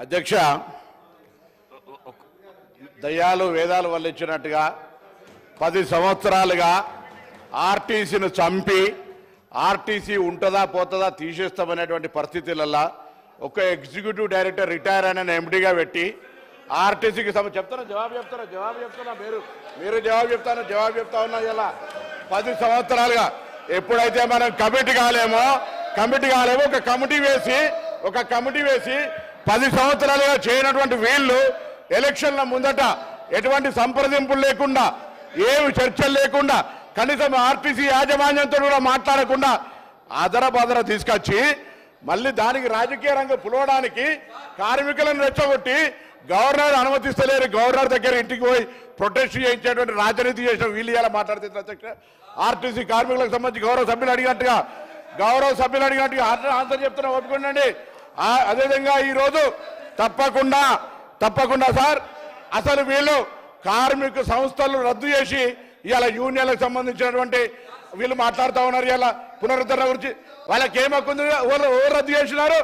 అధ్యక్ష, దయ్యాలు వేదాలు వల్లించినట్టుగా 10 సంవత్సరాలుగా ఆర్టీసీని చంపి ఆర్టీసీ ఉంటుందా పోతుందా తీసేస్తామనేటువంటి పరిస్థితులలో ఒక ఎగ్జిక్యూటివ్ డైరెక్టర్ రిటైర్ అయిన ఎండీగా పెట్టి ఆర్టీసీకి జవాబు చెప్తారా మీరు జవాబు చెప్తా ఉన్నా. ఇలా 10 సంవత్సరాలుగా ఎప్పుడైతే మనం కమిటీ కాలేమో ఒక కమిటీ వేసి 10 సంవత్సరాలుగా చేయనటువంటి వీళ్ళు ఎలక్షన్ల ముందట ఎటువంటి సంప్రదింపులు లేకుండా ఏమి చర్చలు లేకుండా కనీసం ఆర్టీసీ యాజమాన్యంతో కూడా మాట్లాడకుండా ఆదరబాదర తీసుకొచ్చి మళ్ళీ దానికి రాజకీయ రంగం పులవడానికి కార్మికులను రెచ్చగొట్టి గవర్నర్ అనుమతిస్తలేరు, గవర్నర్ దగ్గర ఇంటికి పోయి ప్రొటెస్ట్ చేయించేటువంటి రాజనీతి చేసిన వీళ్ళు ఇలా మాట్లాడుతున్నారు. అధ్యక్ష, ఆర్టీసీ కార్మికులకు సంబంధించి గౌరవ సభ్యులు అడిగినట్టుగా ఆన్సర్ చెప్తున్నా, ఒప్పుకోండి. అదేవిధంగా ఈరోజు తప్పకుండా సార్, అసలు వీళ్ళు కార్మిక సంస్థలు రద్దు చేసి ఇవాళ యూనియన్లకు సంబంధించినటువంటి వీళ్ళు మాట్లాడుతూ ఉన్నారు. ఇలా పునరుద్ధరణ గురించి వాళ్ళకి ఏమక్కుంది, ఎవరు రద్దు చేసినారు,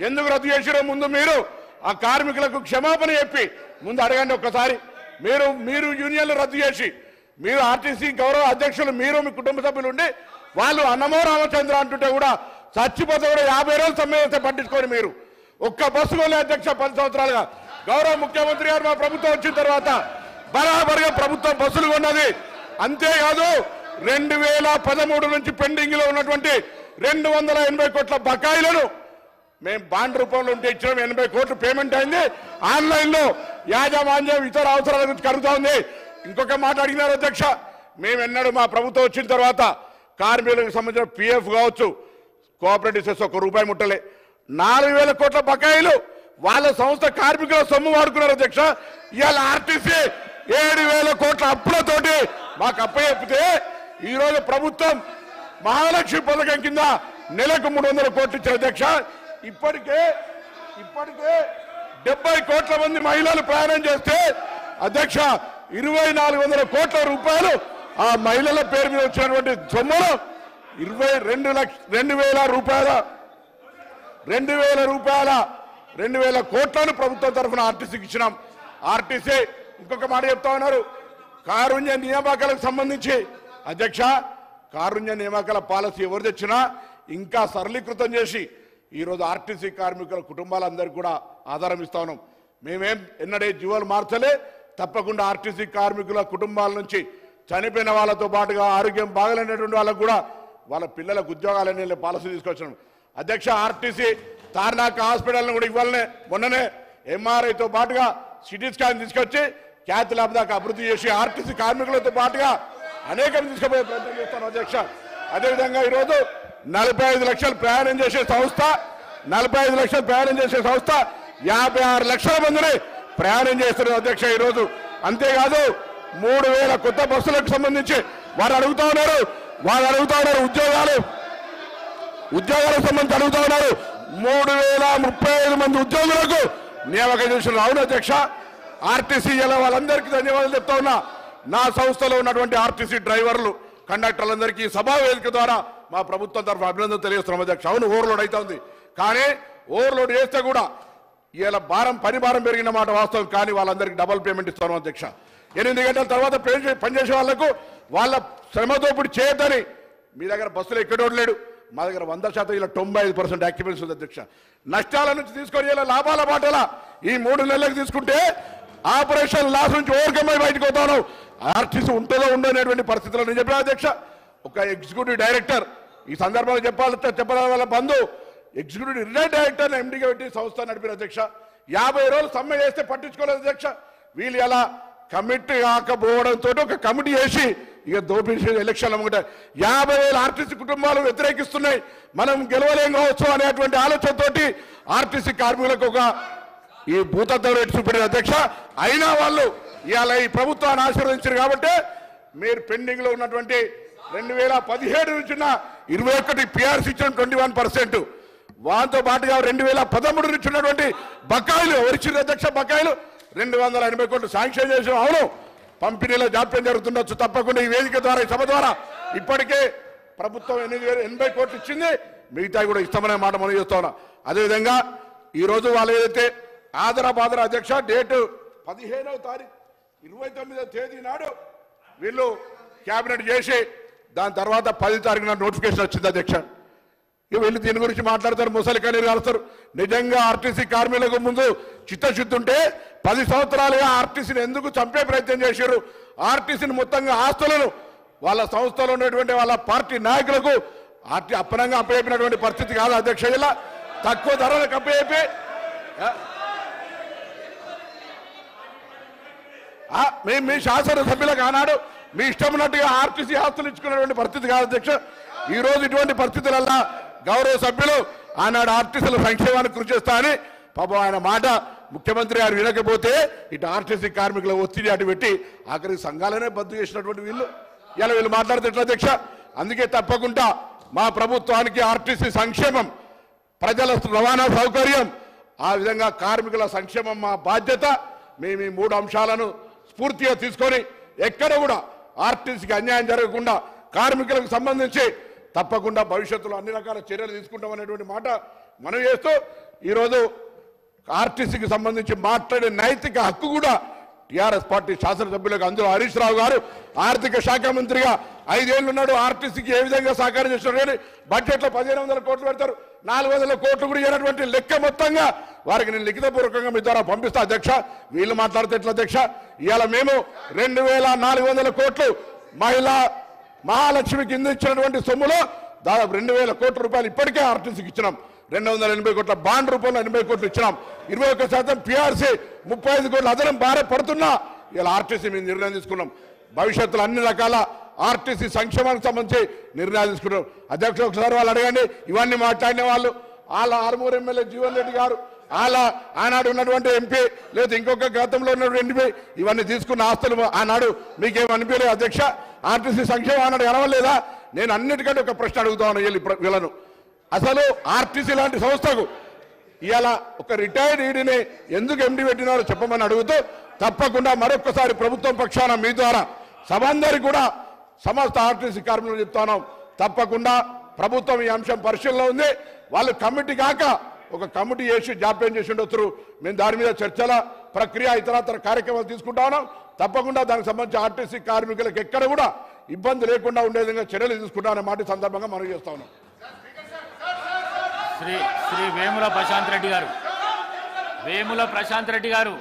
ఎందుకు రద్దు చేసిరో ముందు మీరు ఆ కార్మికులకు క్షమాపణ చెప్పి ముందు అడగండి ఒక్కసారి. మీరు యూనియన్లు రద్దు చేసి మీరు ఆర్టీసీ గౌరవ అధ్యక్షులు మీరు మీ కుటుంబ సభ్యులు ఉండి వాళ్ళు అన్నమో రామచంద్ర అంటుంటే కూడా చచ్చిపోతే కూడా 50 రోజులు సమ్మె చేస్తే పట్టించుకొని మీరు ఒక్క బస్సు కొనే అధ్యక్ష 10 సంవత్సరాలుగా గౌరవ ముఖ్యమంత్రి గారు మా ప్రభుత్వం వచ్చిన తర్వాత బరాబరుగా ప్రభుత్వం బస్సులు కొన్నది. అంతేకాదు 2013 నుంచి పెండింగ్ లో ఉన్నటువంటి 280 కోట్ల బకాయిలను మేము బాండ్ రూపంలో ఉంటే ఇచ్చినాం. 80 కోట్లు పేమెంట్ అయింది. ఆన్లైన్ లో యాజమాన్యం ఇతర అవసరాల గురించి కలుగుతా ఉంది. ఇంకొక మాట అడిగినారు అధ్యక్ష, మేమెన్నడూ మా ప్రభుత్వం వచ్చిన తర్వాత కార్మికులకు సంబంధించిన పిఎఫ్ కావచ్చు, కోఆపరేటివ్ సెస్ ₹1 ముట్టలే. 4000 కోట్ల బకాయిలు వాళ్ళ సంస్థ కార్మికుల సొమ్ము వాడుకున్నారు అధ్యక్ష. ఇవాళ ఆర్టీసీ 7000 కోట్ల అప్పులతోటి మాకు అప్పచెప్పితే ఈరోజు ప్రభుత్వం మహాలక్ష్మి పథకం కింద నెలకు 300 కోట్లు ఇచ్చారు అధ్యక్ష. ఇప్పటికే 70 కోట్ల మంది మహిళలు ప్రయాణం చేస్తే అధ్యక్ష 2400 కోట్ల రూపాయలు ఆ మహిళల పేరు మీద వచ్చినటువంటి సొమ్ములు 2,000 కోట్లను ప్రభుత్వం తరఫున ఆర్టీసీకి ఇచ్చినాం. ఆర్టీసీ ఇంకొక మాట చెప్తా ఉన్నారు, కారుణ్య నియామకాలకు సంబంధించి అధ్యక్ష, కారుణ్య నియామకాల పాలసీ ఎవరు తెచ్చినా ఇంకా సరళీకృతం చేసి ఈరోజు ఆర్టీసీ కార్మికుల కుటుంబాలందరికీ కూడా ఆధారం ఇస్తా ఉన్నాం. మేమేం ఎన్నడే జీవాలు మార్చలే. తప్పకుండా ఆర్టీసీ కార్మికుల కుటుంబాల నుంచి చనిపోయిన వాళ్ళతో పాటుగా ఆరోగ్యం బాగలేనటువంటి వాళ్ళకు కూడా వాళ్ళ పిల్లలకు ఉద్యోగాలనే పాలసీ తీసుకొచ్చినాం అధ్యక్ష. ఆర్టీసీ తార్నాక హాస్పిటల్ను కూడా ఇవ్వాలనే మొన్ననే ఎంఆర్ఐతో పాటుగా సిటీ స్కాన్ తీసుకొచ్చి క్యాత్ ల్యాబ్ దాకా అభివృద్ధి చేసి ఆర్టీసీ కార్మికులతో పాటుగా అనేకం తీసుకుపోయే ప్రయత్నం చేస్తాను అధ్యక్ష. అదేవిధంగా ఈరోజు 45 లక్షలు ప్రయాణం చేసే సంస్థ 56 లక్షల మందిని ప్రయాణం చేస్తున్నారు అధ్యక్ష ఈరోజు. అంతేకాదు 3000 కొత్త బస్సులకు సంబంధించి వారు అడుగుతా ఉన్నారు ఉద్యోగాలకు సంబంధించి అడుగుతా ఉన్నారు. 3035 మంది ఉద్యోగులకు నియామకం చేసిన అవును అధ్యక్ష. ఆర్టీసీ ఇలా వాళ్ళందరికీ ధన్యవాదాలు చెప్తా ఉన్నా. నా సంస్థలో ఉన్నటువంటి ఆర్టీసీ డ్రైవర్లు కండక్టర్లందరికీ సభా వేదిక ద్వారా మా ప్రభుత్వం తరఫున అభినందన తెలియజేస్తున్నాం అధ్యక్ష. అవును, ఓవర్లోడ్ అవుతా ఉంది, కానీ ఓవర్లోడ్ చేస్తే కూడా ఇలా పని భారం పెరిగిన మాట వాస్తవం, కానీ వాళ్ళందరికీ డబుల్ పేమెంట్ ఇస్తాను అధ్యక్ష. 8 గంటల తర్వాత పనిచేసే వాళ్లకు వాళ్ళ శ్రమదోపిడి చేయొద్దని మీ దగ్గర బస్సులు ఎక్కడోడు లేడు, మా దగ్గర 100% ఇలా 95% యాక్టివిటీస్ ఉంది అధ్యక్ష. నష్టాల నుంచి తీసుకొని ఇలా లాభాల బాటల ఈ 3 నెలలకు తీసుకుంటే ఆపరేషన్ లాస్ నుంచి ఓవర్కమ్ అయి బయటకు పోతాను. ఆర్టీసీ ఉంటుందో ఉండనేటువంటి పరిస్థితుల్లో నేను చెప్పాను అధ్యక్ష. ఒక ఎగ్జిక్యూటివ్ డైరెక్టర్ ఈ సందర్భంలో చెప్పాలి వాళ్ళ బంధు ఎగ్జిక్యూటివ్ రిటైర్డ్ డైరెక్టర్ ఎండీగా పెట్టి సంస్థ నడిపిన అధ్యక్ష. 50 రోజులు సమ్మె చేస్తే పట్టించుకోలేదు అధ్యక్ష. వీళ్ళు ఎలా కమిటీ కాకపోవడంతో ఒక కమిటీ వేసి ఇక దోపిడీ ఎలక్షన్లు అమ్ముకుంటే 50,000 ఆర్టీసీ కుటుంబాలు వ్యతిరేకిస్తున్నాయి, మనం గెలవలేం కావచ్చు అనేటువంటి ఆలోచనతోటి ఆర్టీసీ కార్మికులకు ఒక ఈ భూతత్వం రేటు చూపెట్టిన అధ్యక్ష. అయినా వాళ్ళు ఇవాళ ఈ ప్రభుత్వాన్ని ఆశీర్వదించారు కాబట్టి మీరు పెండింగ్ లో ఉన్నటువంటి 2017 నుంచి 21 పిఆర్సీ ఇచ్చిన 21%, వాటితో పాటుగా 2013 నుంచి ఉన్నటువంటి బకాయిలు ఎవరిచ్చిన అధ్యక్ష బకాయిలు 280 కోట్లు శాంక్షన్ చేసాం. అవును, పంపిణీలో జాప్యం జరుగుతుండొచ్చు. తప్పకుండా ఈ వేదిక ద్వారా ఈ సభ ద్వారా ఇప్పటికే ప్రభుత్వం 80 కోట్లు ఇచ్చింది, మిగతా కూడా ఇస్తామనే మాట మనం చేస్తా ఉన్నా. అదేవిధంగా ఈరోజు వాళ్ళు ఏదైతే ఆదరాబాదర అధ్యక్ష డేటు 15వ తారీఖు 29వ తేదీ నాడు వీళ్ళు క్యాబినెట్ చేసి దాని తర్వాత 10 తారీఖు నాడు నోటిఫికేషన్ వచ్చింది అధ్యక్ష. వీళ్ళు దీని గురించి మాట్లాడతారు, ముసలి కన్నీరు కాలుస్తారు. నిజంగా ఆర్టీసీ కార్మికులకు ముందు చిత్తశుద్ధి ఉంటే 10 సంవత్సరాలుగా ఆర్టీసీని ఎందుకు చంపే ప్రయత్నం చేశారు? ఆర్టీసీని మొత్తంగా ఆస్తులను వాళ్ళ సంస్థలో ఉన్నటువంటి వాళ్ళ పార్టీ నాయకులకు అప్పనంగా అప్పచెప్పినటువంటి పరిస్థితి కాదు అధ్యక్ష. ఇలా తక్కువ ధరలకు అప్పచెప్పి మేము మీ శాసనసభ్యులకు ఆనాడు మీ ఇష్టం ఉన్నట్టుగా ఆర్టీసీ ఆస్తులు ఇచ్చుకున్నటువంటి పరిస్థితి కాదు అధ్యక్ష. ఈ రోజు ఇటువంటి పరిస్థితులల్లా గౌరవ సభ్యులు ఆనాడు ఆర్టీసీల సంక్షేమానికి కృషి చేస్తా అని పాపం ఆయన మాట ముఖ్యమంత్రి గారు వినకపోతే ఇటు ఆర్టీసీ కార్మికుల ఒత్తిడి అటు పెట్టి ఆఖరి సంఘాలనే బద్దు చేసినటువంటి వీళ్ళు ఇలా వీళ్ళు మాట్లాడితే ఎట్లా అధ్యక్ష? అందుకే తప్పకుండా మా ప్రభుత్వానికి ఆర్టీసీ సంక్షేమం, ప్రజల రవాణా సౌకర్యం, ఆ విధంగా కార్మికుల సంక్షేమం మా బాధ్యత. మేము ఈ 3 అంశాలను స్ఫూర్తిగా తీసుకొని ఎక్కడ కూడా ఆర్టీసీకి అన్యాయం జరగకుండా కార్మికులకు సంబంధించి తప్పకుండా భవిష్యత్తులో అన్ని రకాల చర్యలు తీసుకుంటాం అనేటువంటి మాట మనం చేస్తూ ఈరోజు ఆర్టీసీకి సంబంధించి మాట్లాడే నైతిక హక్కు కూడా టీఆర్ఎస్ పార్టీ శాసనసభ్యులకు, అందులో హరీష్ రావు గారు ఆర్థిక శాఖ మంత్రిగా 5 ఏళ్ళు ఉన్నాడు. ఆర్టీసీకి ఏ విధంగా సహకారం చేస్తున్నారు కానీ బడ్జెట్లో 1500 కోట్లు పెడతారు, 400 కోట్లు కూడా ఇవ్వనటువంటి లెక్క మొత్తంగా వారికి నేను లిఖితపూర్వకంగా మీ ద్వారా పంపిస్తా అధ్యక్ష. వీళ్ళు మాట్లాడితే ఎట్లా అధ్యక్ష? ఇవాళ మేము 2400 కోట్లు మహాలక్ష్మి కింద ఇచ్చినటువంటి సొమ్ములో దాదాపు 2000 కోట్ల రూపాయలు ఇప్పటికే ఆర్టీసీకి ఇచ్చినాం. 280 కోట్ల బాండ్ రూపంలో 80 కోట్లు ఇచ్చినాం. 21% పిఆర్సీ 35 కోట్ల అదనం భారం పడుతున్నా ఇలా ఆర్టీసీ మేము నిర్ణయం తీసుకున్నాం. భవిష్యత్తులో అన్ని రకాల ఆర్టీసీ సంక్షేమానికి సంబంధించి నిర్ణయాలు తీసుకున్నాం అధ్యక్ష. ఒకసారి వాళ్ళు అడగండి, ఇవన్నీ మాట్లాడిన వాళ్ళు వాళ్ళ ఆర్మూర్ ఎమ్మెల్యే జీవన్ రెడ్డి గారు, వాళ్ళ ఆనాడు ఉన్నటువంటి ఎంపీ లేదా ఇంకొక గతంలో ఉన్నటువంటి ఎంపీ ఇవన్నీ తీసుకున్న ఆస్తులు ఆనాడు మీకేం అనిపించలేదు అధ్యక్ష? ఆర్టీసీ సంక్షేమం ఆనాడు ఎనవలేదా? నేను అన్నిటికంటే ఒక ప్రశ్న అడుగుతా ఉన్నాను వీళ్ళను. అసలు ఆర్టీసీ లాంటి సంస్థకు ఇవాళ ఒక రిటైర్డ్ ఈడీని ఎందుకు ఎండీ పెట్టినారో చెప్పమని అడుగుతూ తప్పకుండా మరొకసారి ప్రభుత్వం పక్షాన మీ ద్వారా సభందరికి కూడా సమస్త ఆర్టీసీ కార్మికులు చెప్తున్నాం, తప్పకుండా ప్రభుత్వం ఈ అంశం పరిశీలనలో ఉంది. వాళ్ళు కమిటీ కాక ఒక కమిటీ చేసి జాప్యం చేసి ఉండొచ్చు. మేము దాని మీద చర్చల ప్రక్రియ ఇతరతర కార్యక్రమాలు తీసుకుంటా ఉన్నాం. తప్పకుండా దానికి సంబంధించి ఆర్టీసీ కార్మికులకు ఎక్కడ కూడా ఇబ్బంది లేకుండా ఉండే విధంగా చర్యలు తీసుకుంటామనే మాట సందర్భంగా మనం చేస్తా ఉన్నాం. శ్రీ వేముల ప్రశాంత్ రెడ్డి గారు